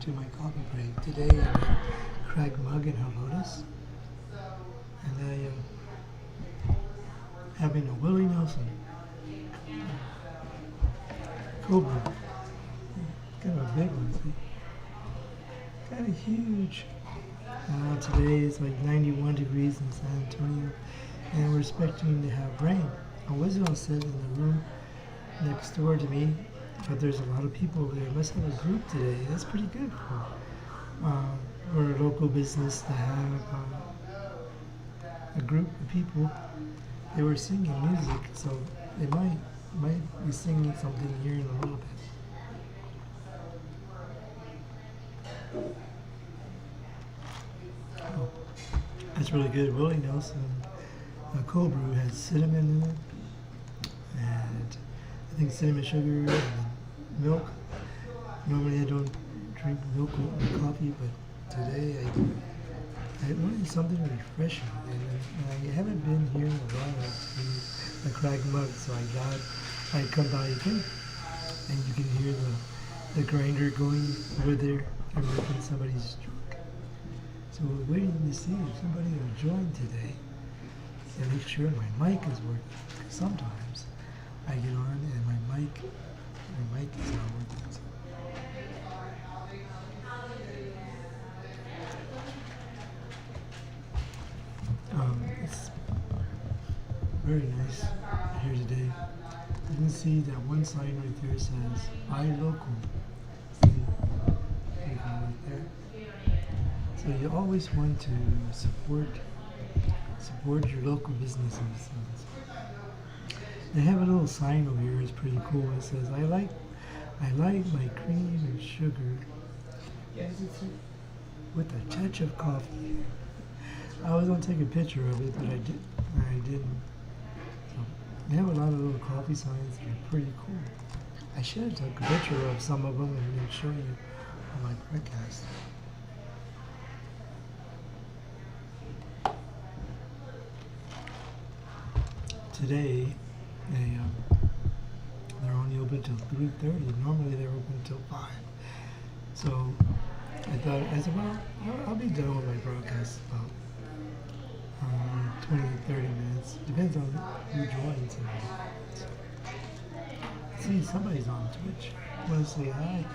to my coffee break. Today I'm at Craig Mug in Helotes, and I am having a Willie Nelson Cobra. Kind of a big one, see? Kind of huge. Today it's like 91 degrees in San Antonio, and we're expecting to have rain. I was going to sit in the room next door to me, but there's a lot of people there. Must have a group today. That's pretty good for a local business to have a group of people. They were singing music, so they might be singing something here in a little bit. Oh, that's really good. Willie Nelson cold brew has cinnamon in it, and I think cinnamon sugar and milk. Normally I don't drink milk with my coffee, but today I wanted something refreshing, and I haven't been here in a while to the Craig Mug, so I thought I'd come by again, and you can hear the grinder going over there and making somebody's drink. So we're waiting to see if somebody will join today and make sure my mic is working. Sometimes I get on and my mic is not working. So. It's very nice here today. You can see that one sign right there says "Buy Local." See, right there. So you always want to support your local businesses. They have a little sign over here. It's pretty cool. It says, "I like my cream and sugar with a touch of coffee." I was gonna take a picture of it, but I didn't. So they have a lot of little coffee signs that are pretty cool. I should have took a picture of some of them and then show you on my podcast. Today, they're only open till 3:30. Normally they're open till 5. So I said, well, I'll be done with my broadcast about 20 to 30 minutes. Depends on who joins. See, somebody's on Twitch. Want to say hi?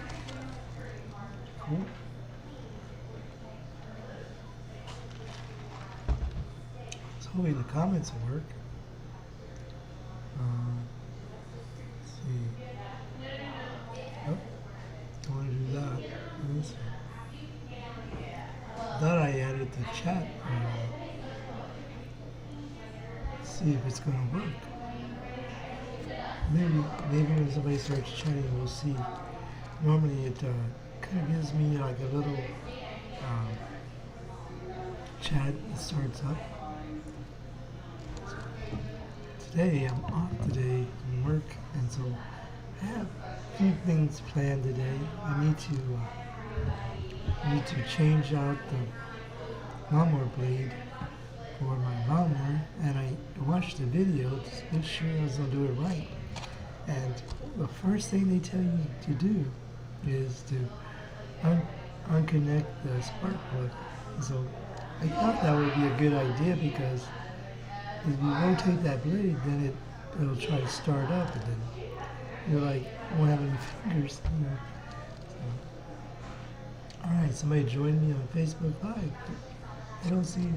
Cool. So hopefully the comments will work. Let's see. Oh, don't want to do that. Let me see. Thought I added the chat. See if it's going to work. Maybe when somebody starts chatting, we'll see. Normally it kind of gives me like a little chat that starts up. Today I'm off today from work, and so I have a few things planned today. I need to change out the lawnmower blade for my lawnmower, and I watched the video to make sure I was going to do it right. And the first thing they tell you to do is to unconnect the spark plug. So I thought that would be a good idea, because if you rotate that blade, then it'll try to start up, and then you're like, won't have any fingers. You know. So, all right, somebody joined me on Facebook Live. I don't see.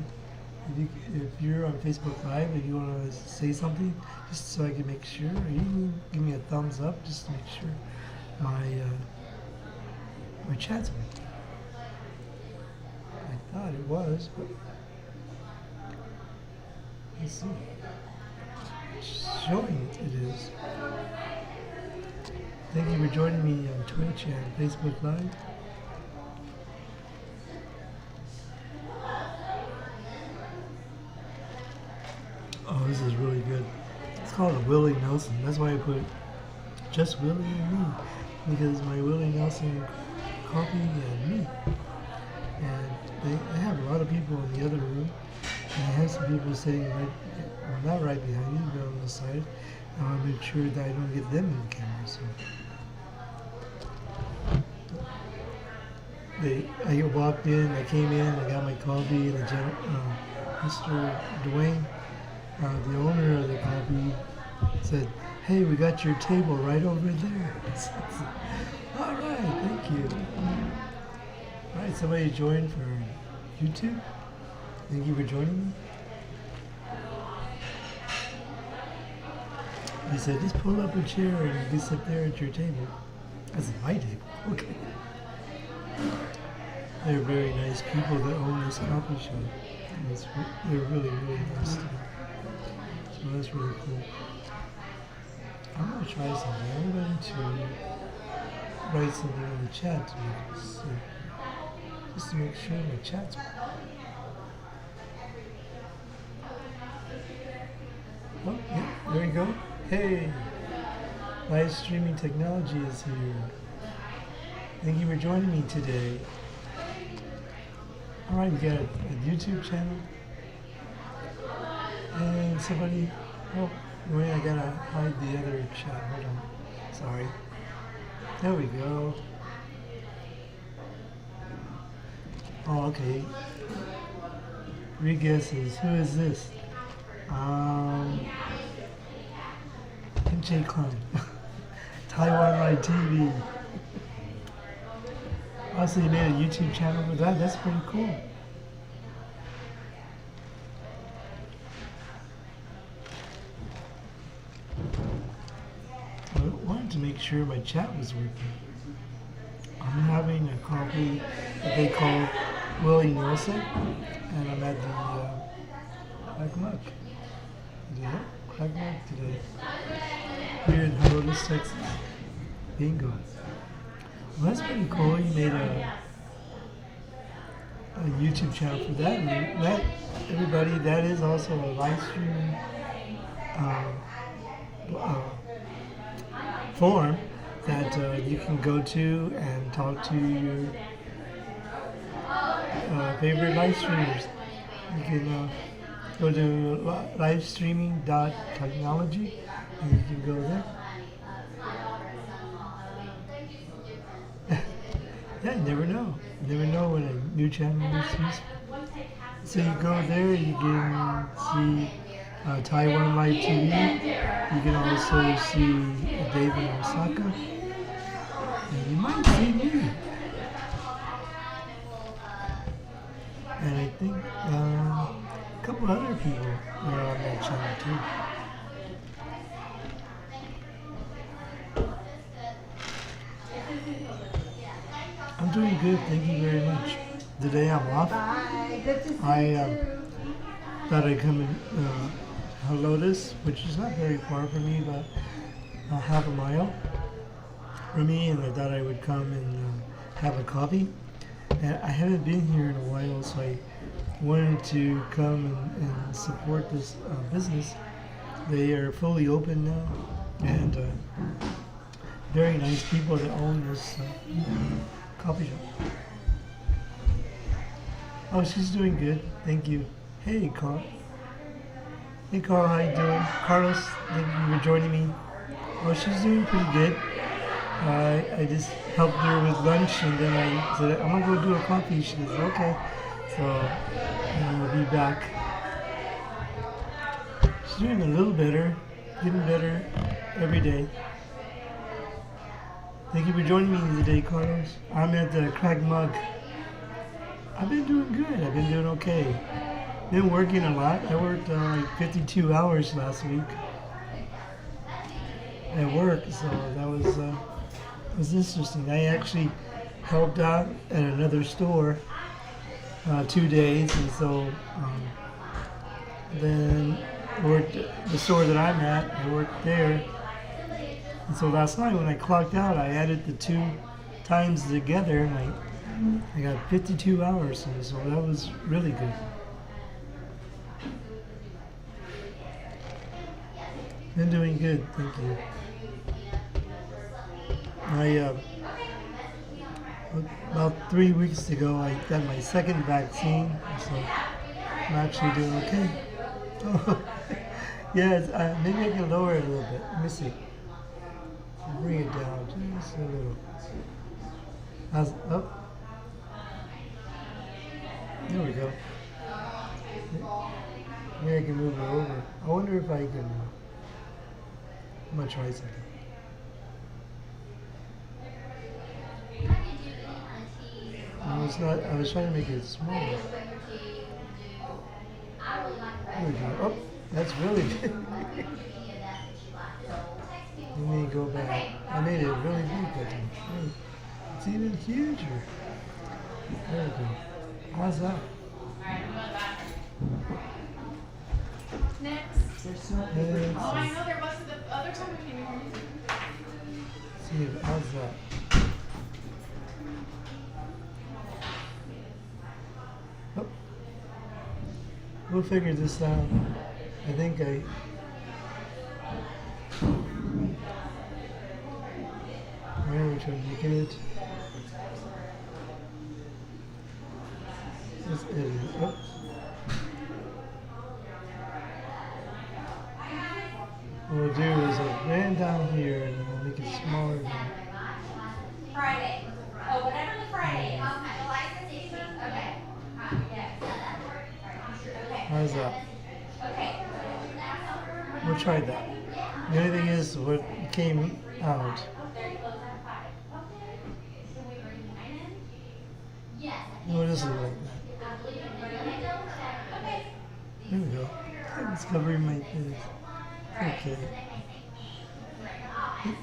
If you're on Facebook Live and you want to say something, just so I can make sure, or you can give me a thumbs up just to make sure my chat's working. I thought it was, but let's see. It's showing it is. Thank you for joining me on Twitch and Facebook Live. Oh, this is really good. It's called a Willie Nelson. That's why I put just Willie and me, because my Willie Nelson coffee and me. And they have a lot of people in the other room, and I have some people sitting right, well, not right behind me, but on the side. I want to make sure that I don't get them in the camera. So I walked in, I came in, I got my coffee, and Mr. Dwayne, the owner of the coffee, said, "Hey, we got your table right over there." All right, thank you. All right, somebody joined for YouTube. Thank you for joining me. He said, "Just pull up a chair and you can sit there at your table." I said, "My table? Okay." They're very nice people that own this coffee shop. They're really, really nice to me. So that's really cool. I'm going to try something. I'm going to write something in the chat to just to make sure my chat's working. Oh, yeah, there you go. Hey, live streaming technology is here. Thank you for joining me today. All right, we got a YouTube channel. And somebody, oh, wait, I gotta hide the other chat. Hold on. Sorry. There we go. Oh, okay. Three guesses. Who is this? MJ Klein. Taiwan Live TV. Also, you made a YouTube channel for that? That's pretty cool. I wanted to make sure my chat was working. I'm having a coffee that they call Willie Nelson, and I'm at the Crack Muck. Crack Muck today. Here in Helotes, Texas. Bingo. Well, that's pretty cool. You made a YouTube channel for that. And that, everybody, that is also a live streaming forum that you can go to and talk to your favorite live streamers. You can go to livestreaming.technology and you can go there. Yeah, you never know. You never know when a new channel is useful. So you go there, you can see Taiwan Live TV. You can also see David in Osaka. And you might see me. And I think a couple other people are on that channel too. I'm doing good, thank you very much. Today I'm off. I thought I'd come in Helotes, which is not very far from me, but half a mile from me, and I thought I would come and have a coffee. And I haven't been here in a while, so I wanted to come and support this business. They are fully open now, and very nice people that own this coffee shop. Oh, she's doing good. Thank you. Hey, Carl. Hey, Carl. How you doing? Carlos, thank you for joining me. Oh, she's doing pretty good. I just helped her with lunch, and then I said, I'm going to go do a coffee. She says, okay. So, we'll be back. She's doing a little better. Getting better every day. Thank you for joining me today, Carlos. I'm at the Crack Mug. I've been doing good. I've been doing okay. Been working a lot. I worked like 52 hours last week at work, so that was interesting. I actually helped out at another store 2 days, and so then I worked at the store that I'm at. I worked there. And so last night when I clocked out, I added the 2 times together, and I got 52 hours, and so that was really good. Been doing good, thank you. About 3 weeks ago, I got my second vaccine, so I'm actually doing okay. Oh, yes, maybe I can lower it a little bit. Let me see. Bring it down just a little. There we go. Maybe I can move it over. I wonder if I can. I'm gonna try something. No, it's not. I was trying to make it smaller. There we go. Oh, that's really good. Let me go back. I made it really big that time. Hey, it's even huger. There we go. How's that? Next. Oh, I know there was the other time we came here. See, how's that? Oh. We'll figure this out. I think where we trying to make it. Let's edit it. Oh. What we'll do is I'll land down here and then we'll make it smaller. Friday. Oh, whatever the Friday is. Okay. How's that? Okay. We'll try that. The only thing is what came out. No, this is like that. There we go. It's covering my face. Okay.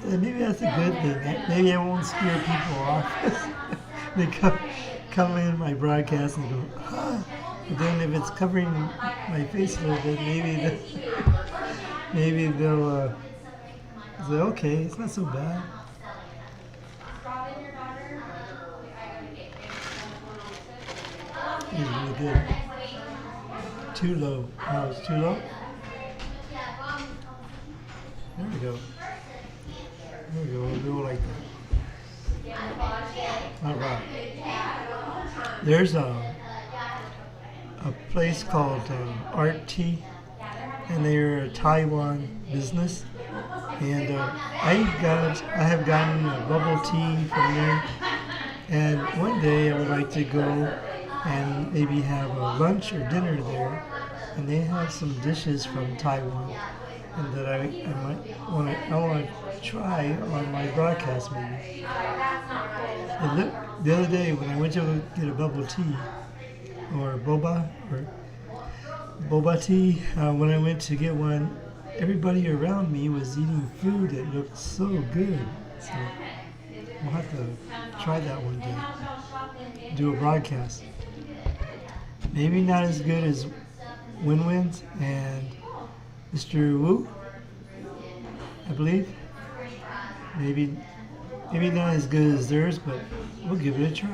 Maybe that's a good thing. Maybe I won't scare people off. They come in my broadcast and go, ah. But then if it's covering my face a little bit, maybe they'll say, okay, it's not so bad. It's really good. Too low. Oh, it's too low? There we go. There we go. We'll do it like that. All right. There's a place called Art Tea, and they're a Taiwan business. And I have gotten a bubble tea from there. And one day I would like to go and maybe have a lunch or dinner there. And they have some dishes from Taiwan, and that I want to try on my broadcast maybe. And look, the other day when I went to get a bubble tea or boba tea, when I went to get one, everybody around me was eating food that looked so good. So we'll have to try that one day. Do a broadcast. Maybe not as good as Win-Win's and Mr. Wu, I believe. Maybe not as good as theirs, but we'll give it a try.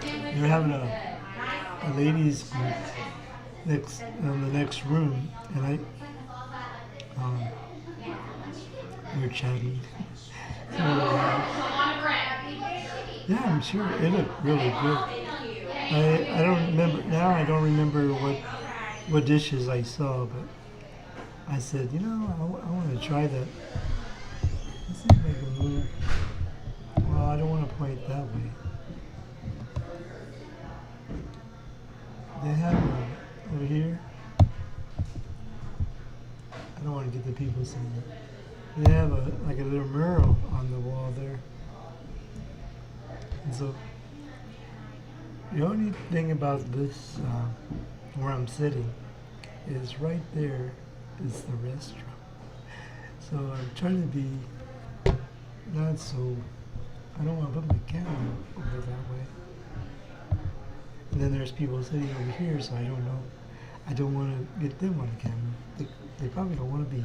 They're having a ladies group in the next room, and we're chatting. Yeah, I'm sure it looked really good. I don't remember what dishes I saw, but I said, I want to try that. Let's see if I can move. Well, I don't want to point that way. They have over here. I don't want to get the people seeing it. They have a little mural on the wall there. And so the only thing about this, where I'm sitting, is right there is the restroom. So I'm trying to be not so, I don't want to put my camera over that way. And then there's people sitting over here, so I don't know. I don't want to get them on the camera. They probably don't want to be.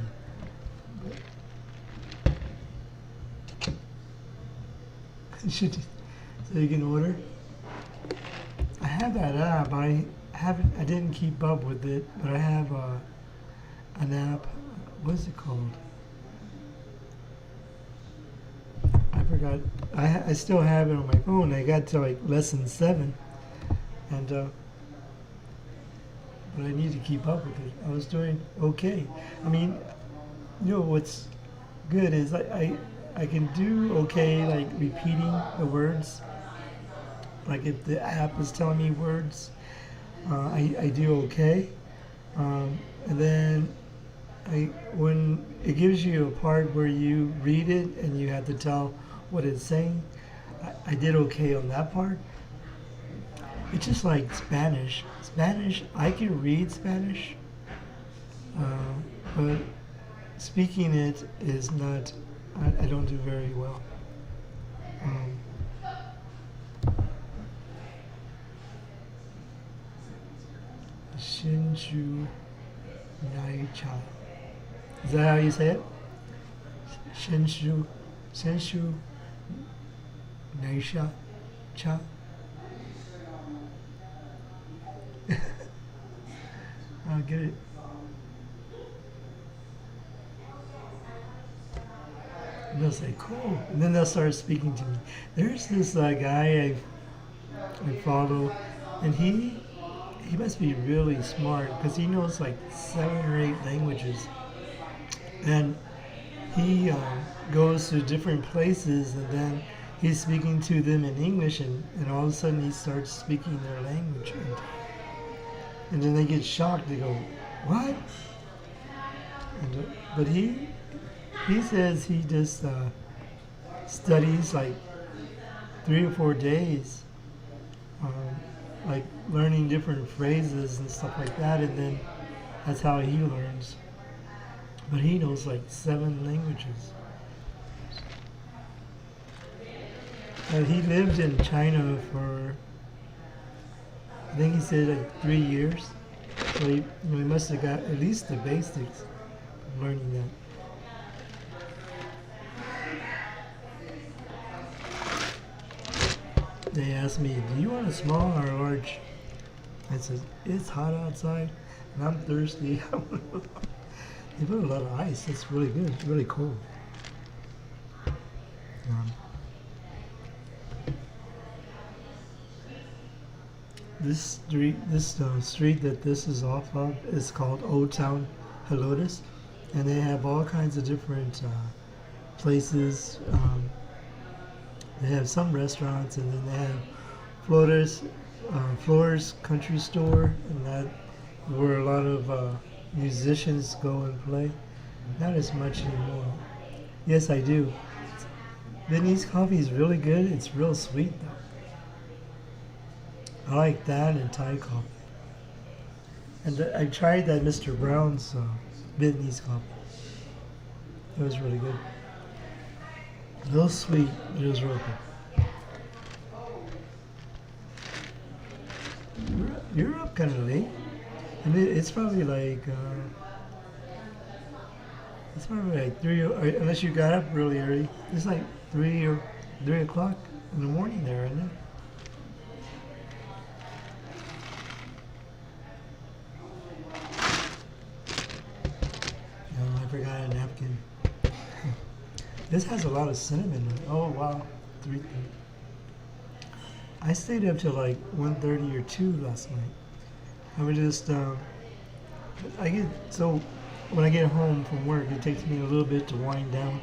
So you can order. I have that app. I didn't keep up with it, but I have an app. What's it called? I forgot. I still have it on my phone. I got to like lesson 7, and but I need to keep up with it. I was doing okay. I mean, what's good is I can do okay like repeating the words. Like if the app is telling me words, I do okay. And then when it gives you a part where you read it and you have to tell what it's saying, I did okay on that part. It's just like Spanish. Spanish, I can read Spanish, but speaking it is not, I don't do very well. Shinshu Nai Cha. Is that how you say it? Shinshu Nai Cha. I'll get it. And they'll say, cool. And then they'll start speaking to me. There's this guy I follow, and he must be really smart because he knows like 7 or 8 languages. And he goes to different places, and then he's speaking to them in English, and all of a sudden he starts speaking their language. And then they get shocked. They go, what? But he says he just studies like 3 or 4 days, like learning different phrases and stuff like that, and then that's how he learns. But he knows like 7 languages. He lived in China for, I think he said like 3 years. So he must have got at least the basics of learning that. They asked me, do you want a small or a large? I said, it's hot outside and I'm thirsty. They put a lot of ice. It's really good. It's really cold. This street that this is off of is called Old Town Helotes, and they have all kinds of different places. They have some restaurants, and then they have Flores Country Store, and that where a lot of musicians go and play. Not as much anymore. Yes, I do. Vietnamese coffee is really good. It's real sweet though. I like that and Thai coffee. And I tried that Mr. Brown's Vietnamese coffee. It was really good. A little sweet, but it was real good. You're up kind of late. And it's probably like 3 or, unless you got up really early. It's like 3 o'clock in the morning there, isn't it? Oh, I forgot a napkin. This has a lot of cinnamon in it. Oh wow, 3:30. I stayed up till like 1:30 or 2 last night. I would just, when I get home from work, it takes me a little bit to wind down,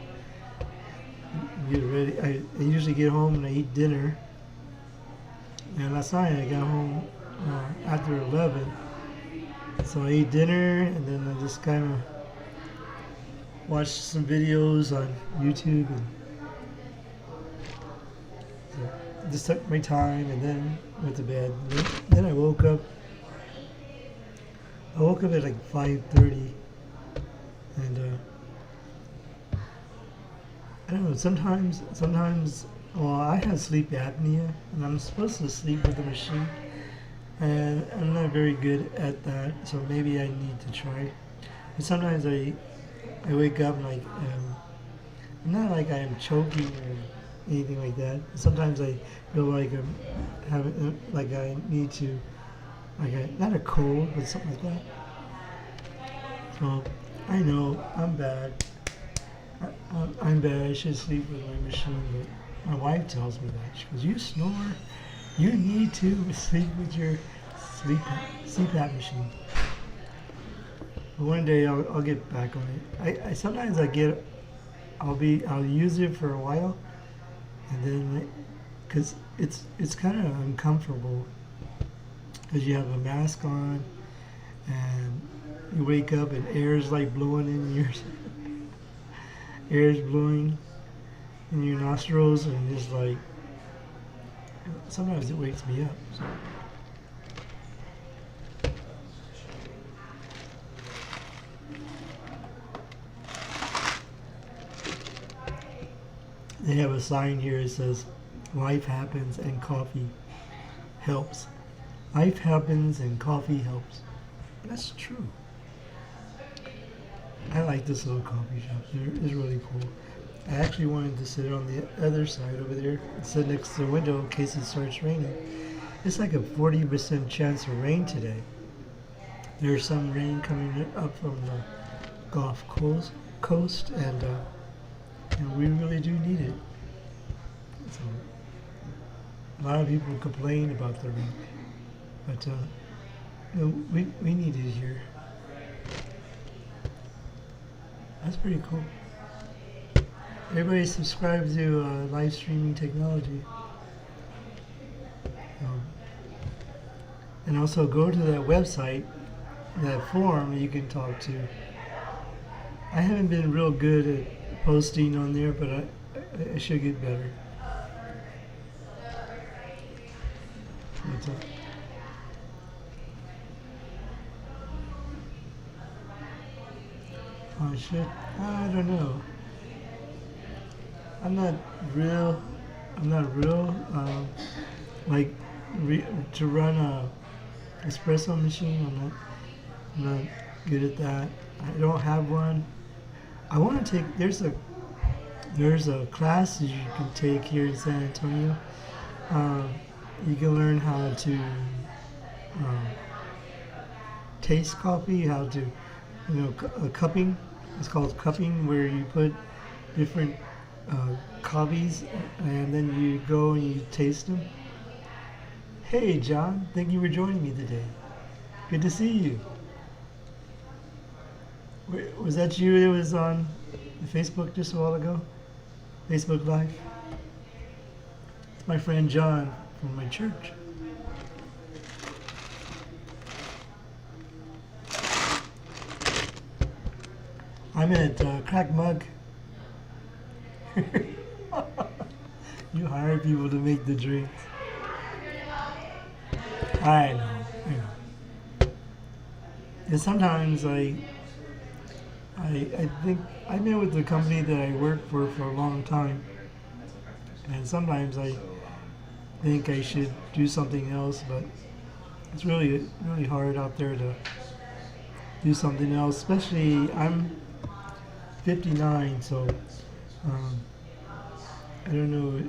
get ready. I usually get home and I eat dinner. And last night I got home after 11. So I ate dinner and then I just kind of watched some videos on YouTube and just took my time and then went to bed. And then I woke up. I woke up at like 5:30, and I don't know. Sometimes, well, I have sleep apnea, and I'm supposed to sleep with the machine, and I'm not very good at that. So maybe I need to try. But sometimes I wake up like I'm not like I am choking or anything like that. Sometimes I feel like I'm having like I need to. Not a cold, but something like that. So, I know, I'm bad. I'm bad, I should sleep with my machine, but my wife tells me that. She goes, you snore, you need to sleep with your CPAP machine. But one day I'll get back on it. Sometimes I get I'll use it for a while, and then because it's kind of uncomfortable because you have a mask on and you wake up and air is like blowing in your air is blowing in your nostrils, and it's like sometimes it wakes me up. So. They have a sign here that says, "Life happens and coffee helps." Life happens and coffee helps. That's true. I like this little coffee shop. It's really cool. I actually wanted to sit on the other side over there and sit next to the window in case it starts raining. It's like a 40% chance of rain today. There's some rain coming up from the Gulf Coast, and we really do need it. So, a lot of people complain about the rain, but we need it here. That's pretty cool. Everybody subscribe to live streaming technology. And also go to that website, that forum you can talk to. I haven't been real good at posting on there, but I should get better. What's up? Oh shit, I don't know. I'm not real, like to run a espresso machine. I'm not good at that. I don't have one. I want to take, there's a class you can take here in San Antonio. You can learn how to taste coffee, how to, cupping. It's called cupping, where you put different coffees and then you go and you taste them. Hey John, thank you for joining me today. Good to see you. Was that you that was on Facebook just a while ago? Facebook Live? It's my friend John from my church. I'm at Crack Mug. You hire people to make the drinks. I know. And sometimes I think I've been with the company that I work for a long time, and sometimes I think I should do something else, but it's really hard out there to do something else. Especially I'm 59, so I don't know.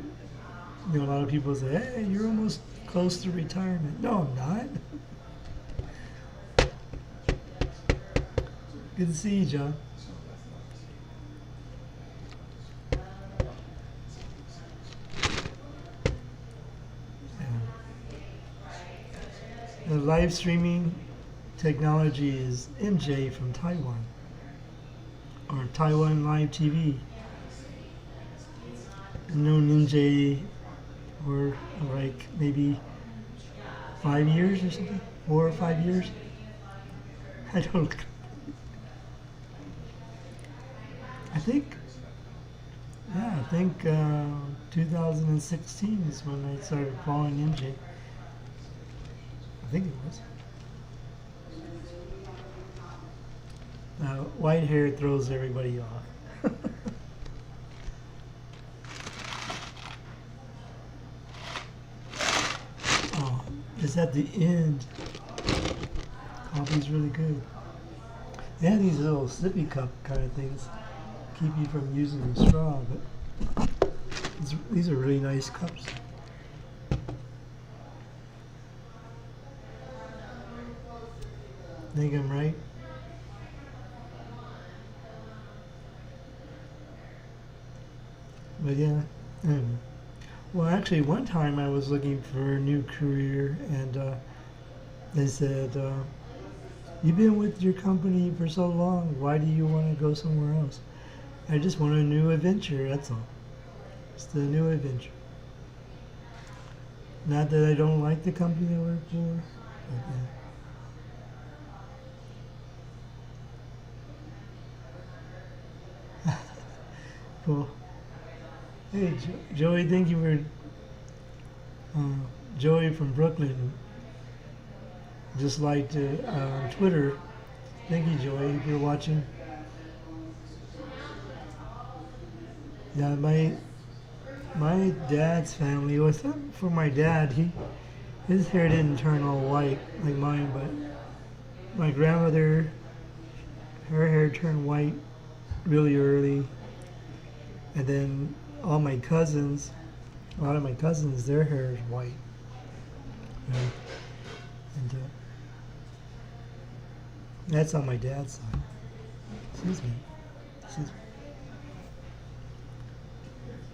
A lot of people say, "Hey, you're almost close to retirement." No, I'm not. Good to see you, John. The live streaming technology is MJ from Taiwan, or Taiwan Live TV. I've known MJ for like maybe 5 years or something, 4 or 5 years. I don't. I think 2016 is when I started following MJ. I think it was. White hair throws everybody off. Oh, it's at the end. Coffee's really good. They have these little sippy cup kind of things. Keep you from using the straw, but these are really nice cups. Think I'm right? But yeah, anyway. Well, actually, one time I was looking for a new career, and they said, "You've been with your company for so long. Why do you want to go somewhere else?" I just want a new adventure, that's all. Just a new adventure. Not that I don't like the company I work for, but yeah. Cool. Hey, Joey, thank you for, Joey from Brooklyn just liked Twitter. Thank you, Joey, if you're watching. Yeah, my dad's family was for my dad. His hair didn't turn all white like mine, but my grandmother, her hair turned white really early, and then all my cousins, a lot of my cousins, their hair is white. Yeah. And that's on my dad's side. Excuse me. Excuse me.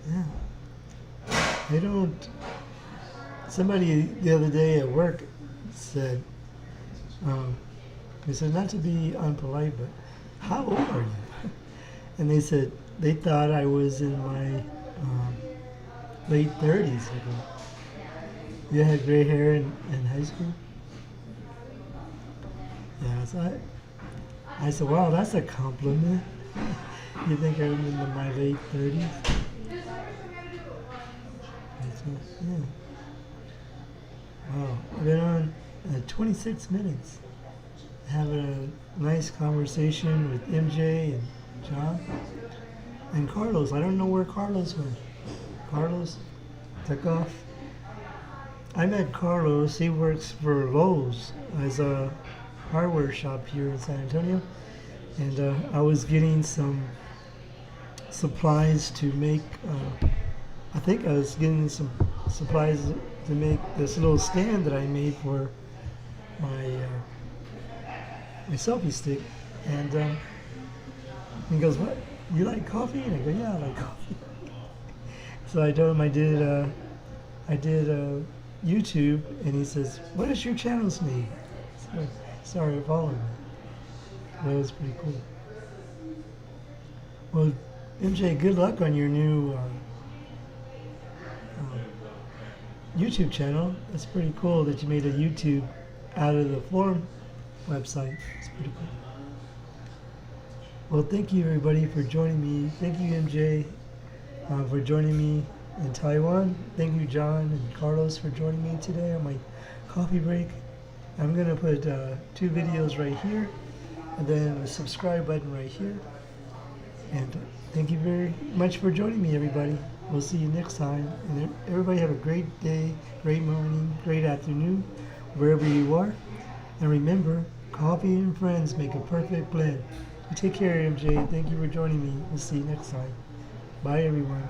Yeah. I don't. Somebody the other day at work said, they said not to be unpolite, but how old are you? And they said they thought I was in my late 30s. I go, you had gray hair in high school? Yeah, so I said, wow, that's a compliment. You think I'm in my late 30s? Yeah. Wow, I've been on 26 minutes having a nice conversation with MJ and John and Carlos. I don't know where Carlos went. Carlos took off. I met Carlos. He works for Lowe's as a hardware shop here in San Antonio, and I was getting some supplies to make. I think I was getting some supplies to make this little stand that I made for my selfie stick, and he goes, "What? You like coffee?" And I go, "Yeah, I like coffee." So I told him I did YouTube, and he says, "What is your channel's name?" So, sorry, following me. That was pretty cool. Well, MJ, good luck on your new YouTube channel. That's pretty cool that you made a YouTube out of the forum website. It's pretty cool. Well, thank you everybody for joining me. Thank you, MJ, for joining me in Taiwan. Thank you, John and Carlos, for joining me today on my coffee break. I'm going to put 2 videos right here, and then a subscribe button right here. And thank you very much for joining me, everybody. We'll see you next time. And everybody have a great day, great morning, great afternoon, wherever you are. And remember, coffee and friends make a perfect blend. You take care, MJ. Thank you for joining me. We'll see you next time. Bye, everyone.